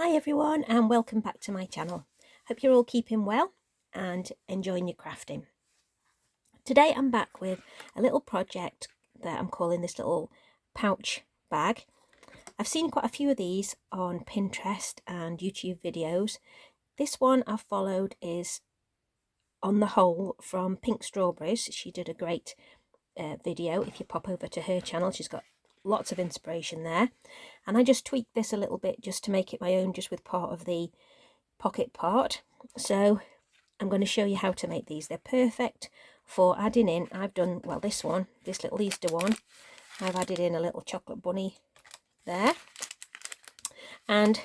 Hi everyone and welcome back to my channel. Hope you're all keeping well and enjoying your crafting. Today I'm back with a little project that I'm calling this little pouch bag. I've seen quite a few of these on Pinterest and YouTube videos. This one I've followed is On the Whole from Pink Strawberries. She did a great video. If you pop over to her channel, she's got lots of inspiration there, and I just tweaked this a little bit just to make it my own, just with part of the pocket part. So I'm going to show you how to make these. They're perfect for adding in. I've done, well, this little Easter one, I've added in a little chocolate bunny there, and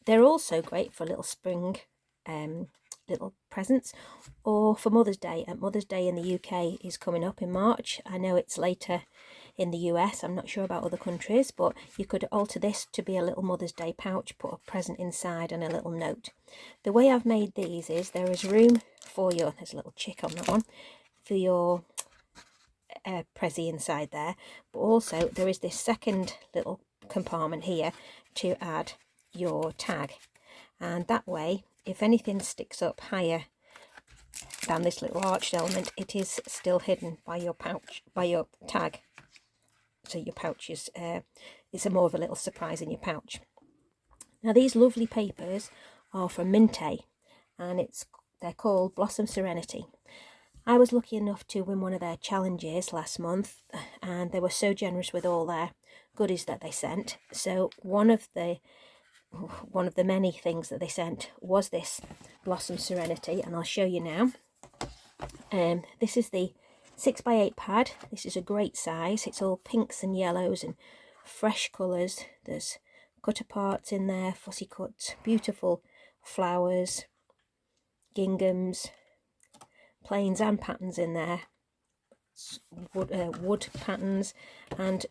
they're also great for little spring little presents, or for Mother's Day. And Mother's Day in the UK is coming up in March. I know it's later in the US, I'm not sure about other countries, but you could alter this to be a little Mother's Day pouch, put a present inside and a little note. The way I've made these is there is room for your, there's a little chick on that one, for your prezi inside there, but also there is this second little compartment here to add your tag, and that way if anything sticks up higher than this little arched element, it is still hidden by your pouch, by your tag. So your pouch is it's a more of a little surprise in your pouch. Now these lovely papers are from Mintay, and they're called Blossom Serenity. I was lucky enough to win one of their challenges last month, and they were so generous with all their goodies that they sent. So one of the many things that they sent was this Blossom Serenity, and I'll show you now. This is the 6x8 pad. This is a great size. It's all pinks and yellows and fresh colours. There's cut aparts in there, fussy cuts, beautiful flowers, ginghams, plains and patterns in there, wood patterns and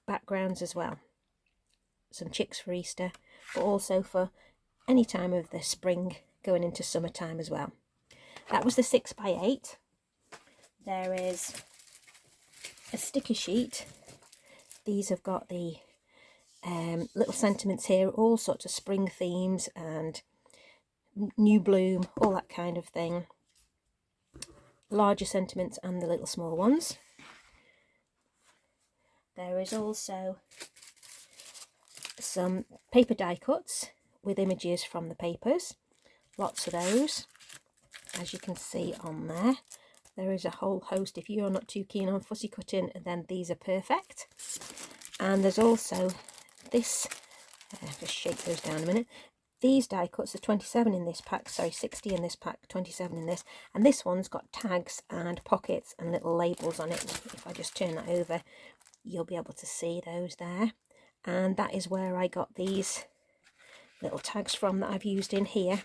backgrounds as well. Some chicks for Easter, but also for any time of the spring going into summertime as well. That was the 6x8. There is a sticker sheet. These have got the little sentiments here, all sorts of spring themes and new bloom, all that kind of thing. Larger sentiments and the little small ones. There is also some paper die cuts with images from the papers. Lots of those, as you can see on there. There is a whole host. If you're not too keen on fussy cutting, then these are perfect. And there's also this, just shake those down a minute. These die cuts are 27 in this pack, sorry, 60 in this pack, 27 in this. And this one's got tags and pockets and little labels on it. If I just turn that over, you'll be able to see those there. And that is where I got these little tags from that I've used in here.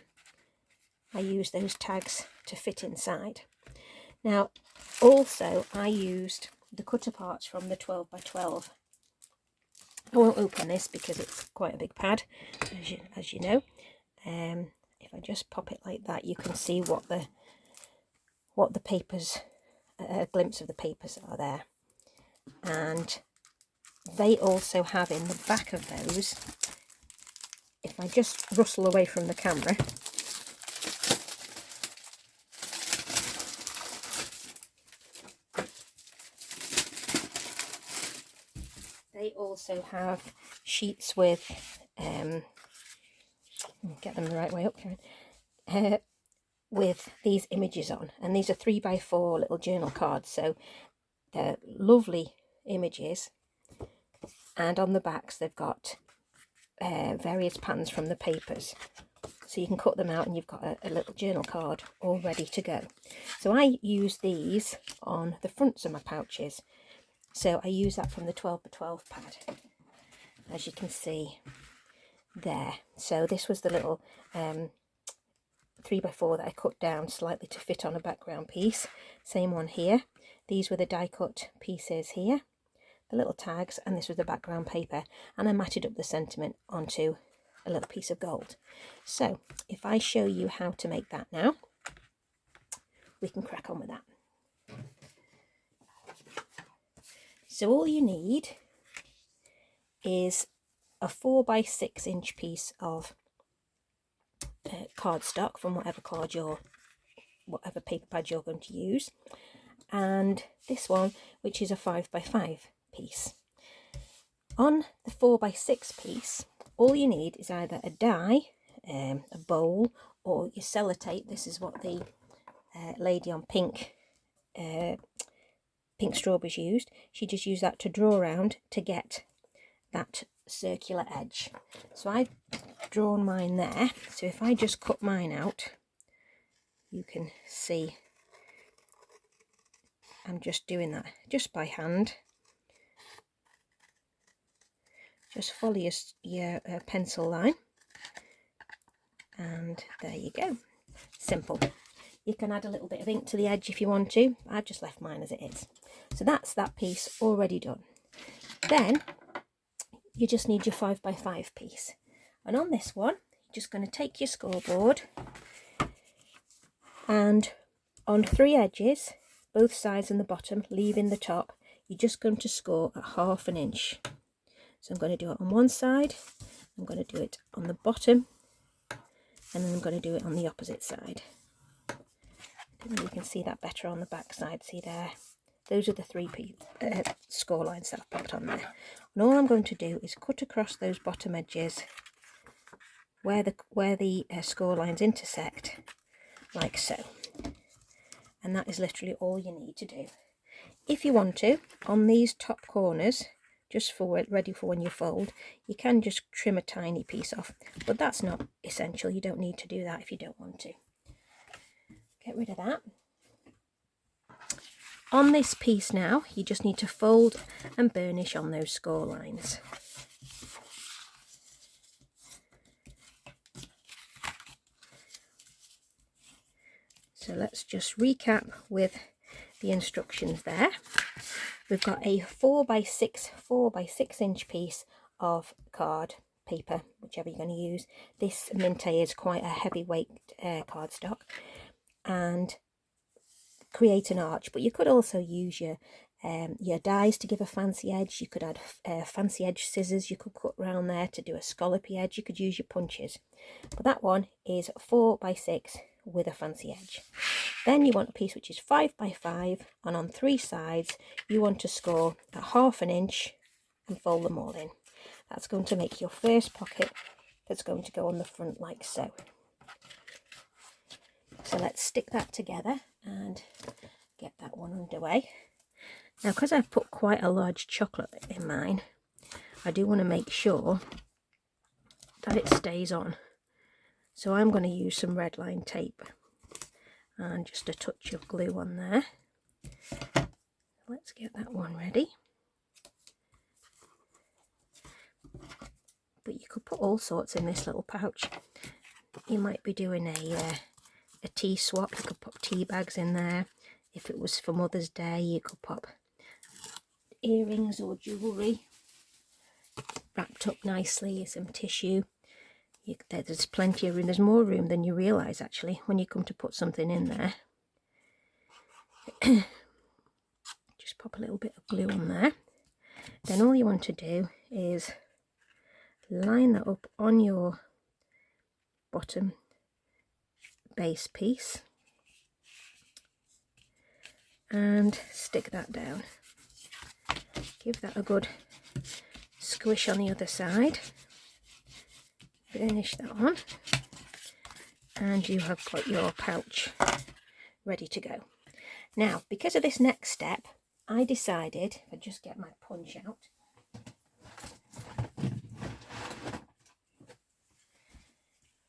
I use those tags to fit inside. Now, also I used the cut aparts from the 12x12. I won't open this because it's quite a big pad, as you know. If I just pop it like that, you can see what the papers, a glimpse of the papers are there. And they also have in the back of those, if I just rustle away from the camera, they also have sheets with, get them the right way up, Karen, with these images on. And these are 3x4 little journal cards, so they're lovely images. And on the backs they've got various patterns from the papers, so you can cut them out and you've got a little journal card all ready to go. So I use these on the fronts of my pouches. So I use that from the 12x12 pad, as you can see there. So this was the little 3x4 that I cut down slightly to fit on a background piece. Same one here. These were the die cut pieces here, the little tags, and this was the background paper, and I matted up the sentiment onto a little piece of gold. So if I show you how to make that now, we can crack on with that. So all you need is a 4x6 piece of cardstock from whatever paper pad you're going to use, and this one, which is a 5x5 piece. On the 4x6 piece, all you need is either a die, a bowl, or your sellotape. This is what the lady on pink strawberries used. She just used that to draw around to get that circular edge. So I've drawn mine there. So if I just cut mine out, you can see I'm just doing that just by hand. Just follow your pencil line, and there you go. Simple. You can add a little bit of ink to the edge if you want to. I've just left mine as it is. So that's that piece already done. Then you just need your 5x5 piece. And on this one, you're just going to take your scoreboard, and on 3 edges, both sides and the bottom, leaving the top, you're just going to score at 1/2 inch. So I'm going to do it on one side, I'm going to do it on the bottom, and then I'm going to do it on the opposite side. I don't know if you can see that better on the back side. See there? Those are the 3 score lines that I've popped on there. And all I'm going to do is cut across those bottom edges where the score lines intersect, like so. And that is literally all you need to do. If you want to, on these top corners, just for ready for when you fold, you can just trim a tiny piece off, but that's not essential. You don't need to do that if you don't want to. Get rid of that. On this piece now, you just need to fold and burnish on those score lines. So let's just recap with the instructions there. We've got a 4x6 inch piece of card paper, whichever you're going to use. This Mintay is quite a heavyweight cardstock, and create an arch. But you could also use your dies to give a fancy edge. You could add fancy edge scissors. You could cut around there to do a scallopy edge. You could use your punches. But that one is 4x6 with a fancy edge. Then you want a piece which is 5x5, and on 3 sides you want to score at 1/2 inch and fold them all in. That's going to make your first pocket that's going to go on the front like so. So let's stick that together and get that one underway. Now, because I've put quite a large chocolate in mine, I do want to make sure that it stays on. So I'm going to use some red line tape and just a touch of glue on there. Let's get that one ready. But you could put all sorts in this little pouch. You might be doing a tea swap. You could put tea bags in there. If it was for Mother's Day, you could pop earrings or jewellery wrapped up nicely, some tissue. There's plenty of room. There's more room than you realise actually when you come to put something in there. Just pop a little bit of glue on there. Then all you want to do is line that up on your bottom base piece and stick that down. Give that a good squish on the other side. Burnish that on, and you have got your pouch ready to go. Now, because of this next step, I decided, if I just get my punch out,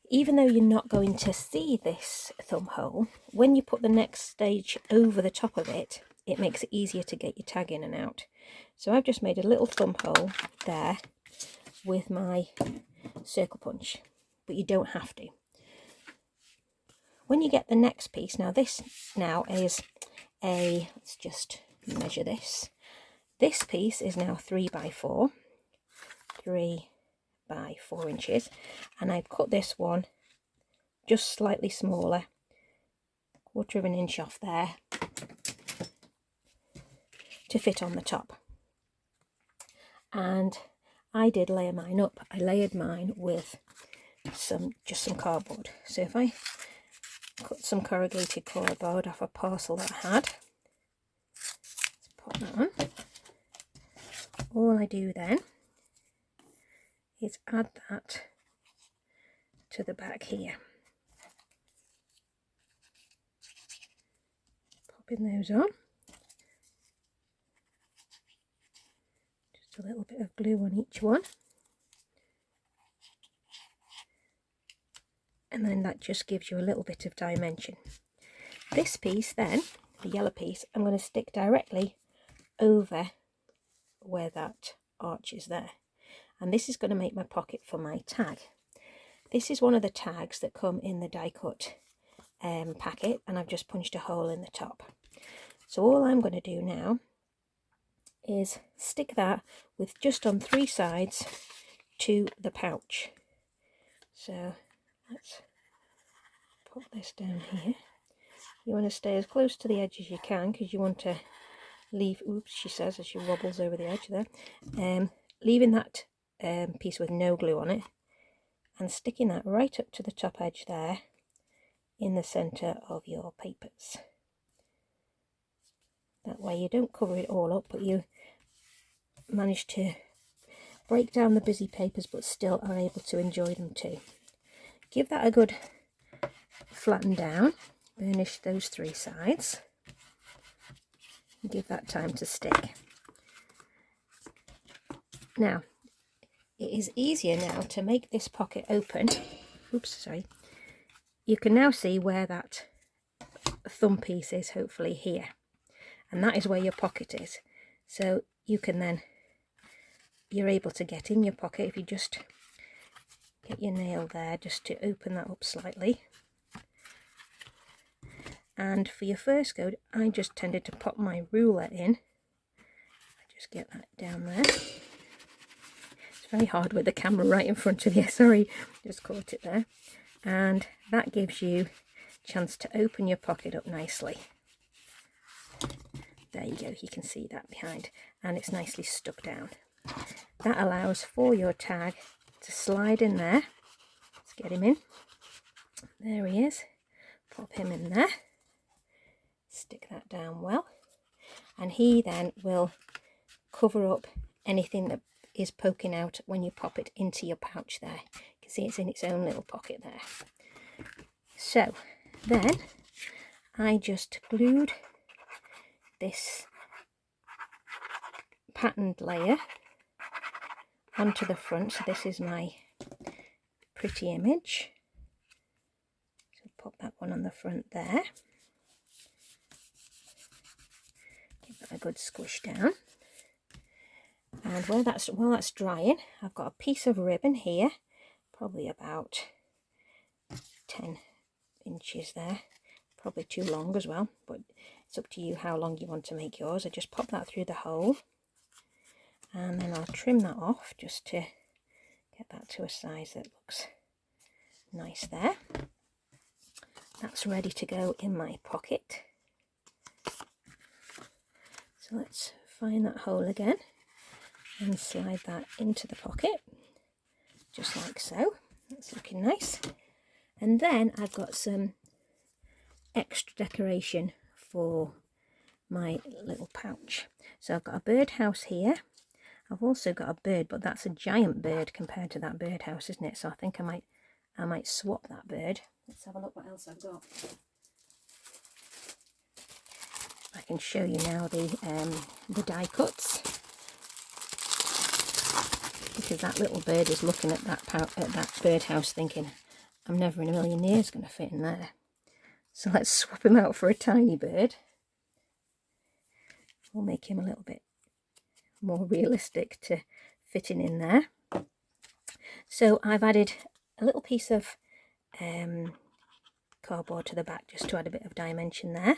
even though you're not going to see this thumb hole, when you put the next stage over the top of it, it makes it easier to get your tag in and out. So I've just made a little thumb hole there with my circle punch, but you don't have to. When you get the next piece, now this now is let's just measure this. This piece is now 3x4 inches, and I've cut this one just slightly smaller, 1/4 inch off there to fit on the top. And I did layer mine up. I layered mine with just some cardboard. So if I cut some corrugated cardboard off a parcel that I had, let's pop that on. All I do then is add that to the back here. Popping those on. Just a little bit of glue on each one. And then that just gives you a little bit of dimension. This piece then, the yellow piece, I'm going to stick directly over where that arch is there. And this is going to make my pocket for my tag. This is one of the tags that come in the die cut packet, and I've just punched a hole in the top. So all I'm going to do now is stick that with just on 3 sides to the pouch. So let's put this down here. You want to stay as close to the edge as you can, because you want to leave, oops, she says as she wobbles over the edge there, leaving that piece with no glue on it and sticking that right up to the top edge there in the centre of your papers. That way you don't cover it all up, but you manage to break down the busy papers but still are able to enjoy them too. Give that a good flatten down, burnish those 3 sides, and give that time to stick. Now, it is easier now to make this pocket open. Oops, sorry. You can now see where that thumb piece is, hopefully here. And that is where your pocket is. So you can then, you're able to get in your pocket if you just get your nail there just to open that up slightly. And for your first go, I just tended to pop my ruler in. I just get that down there. It's very hard with the camera right in front of you, sorry, just caught it there. And that gives you a chance to open your pocket up nicely. There you go, you can see that behind, and it's nicely stuck down. That allows for your tag to slide in there. Let's get him in. There he is. Pop him in there. Stick that down well. And he then will cover up anything that is poking out when you pop it into your pouch there. You can see it's in its own little pocket there. So then I just glued this patterned layer onto the front. So this is my pretty image. So pop that one on the front there. Give that a good squish down. And while that's drying, I've got a piece of ribbon here, probably about 10 inches there. Probably too long as well, but it's up to you how long you want to make yours. I just pop that through the hole, and then I'll trim that off just to get that to a size that looks nice there. That's ready to go in my pocket. So let's find that hole again and slide that into the pocket, just like so. That's looking nice. And then I've got some extra decoration for my little pouch. So I've got a birdhouse here. I've also got a bird, but that's a giant bird compared to that birdhouse, isn't it? So I think I might swap that bird. Let's have a look what else I've got. I can show you now the die cuts, because that little bird is looking at that birdhouse thinking, I'm never in a million years going to fit in there. So let's swap him out for a tiny bird. We'll make him a little bit more realistic to fitting in there. So I've added a little piece of cardboard to the back just to add a bit of dimension there.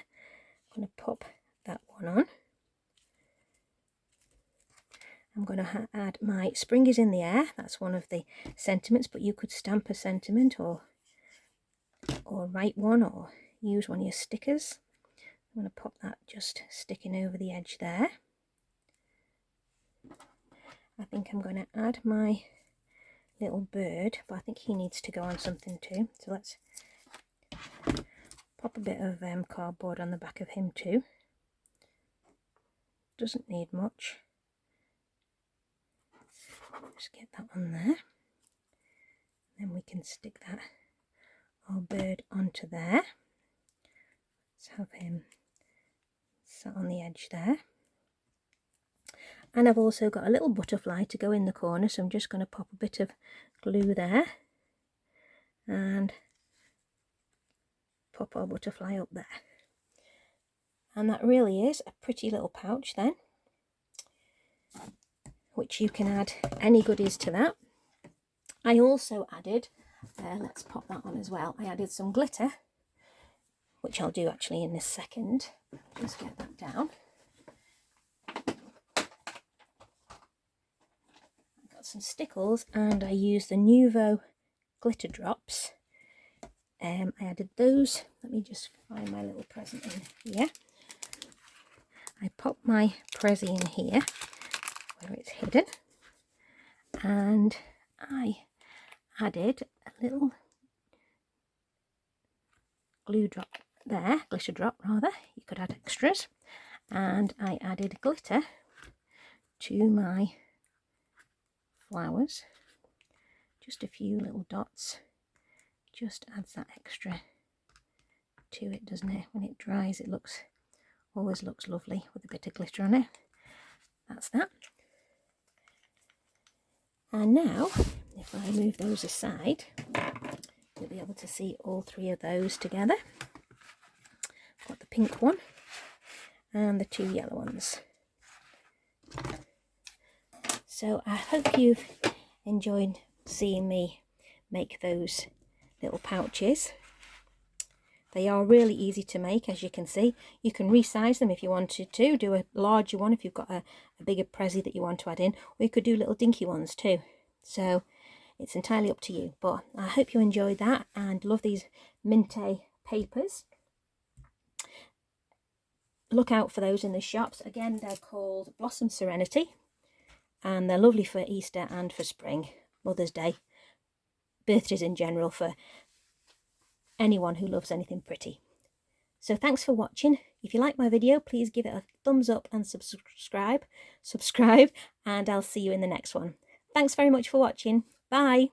I'm going to pop that one on. I'm going to add my spring is in the air. That's one of the sentiments, but you could stamp a sentiment or write one or use one of your stickers. I'm going to pop that just sticking over the edge there. I think I'm going to add my little bird, but I think he needs to go on something too. So let's pop a bit of cardboard on the back of him too. Doesn't need much. Just get that on there. Then we can stick that our bird onto there. Let's have him sat on the edge there. And I've also got a little butterfly to go in the corner, so I'm just going to pop a bit of glue there and pop our butterfly up there. And that really is a pretty little pouch then, which you can add any goodies to that. I also added, let's pop that on as well, I added some glitter, which I'll do actually in a second. Just get that down. Some stickles, and I used the Nuvo glitter drops. I added those. Let me just find my little present in here. I popped my Prezi in here where it's hidden, and I added a little glue drop there, glitter drop rather, you could add extras, and I added glitter to my flowers, just a few little dots, just adds that extra to it, doesn't it? When it dries, it always looks lovely with a bit of glitter on it. That's that. And now, if I move those aside, you'll be able to see all three of those together. I've got the pink one and the two yellow ones. So I hope you've enjoyed seeing me make those little pouches. They are really easy to make, as you can see. You can resize them if you wanted to, do a larger one if you've got a bigger Prezi that you want to add in, or you could do little dinky ones too. So it's entirely up to you, but I hope you enjoyed that and love these Mintay papers. Look out for those in the shops. Again, they're called Blossom Serenity, and they're lovely for Easter and for spring, Mother's Day, birthdays in general, for anyone who loves anything pretty. So thanks for watching. If you like my video, please give it a thumbs up and subscribe, and I'll see you in the next one. Thanks very much for watching. Bye.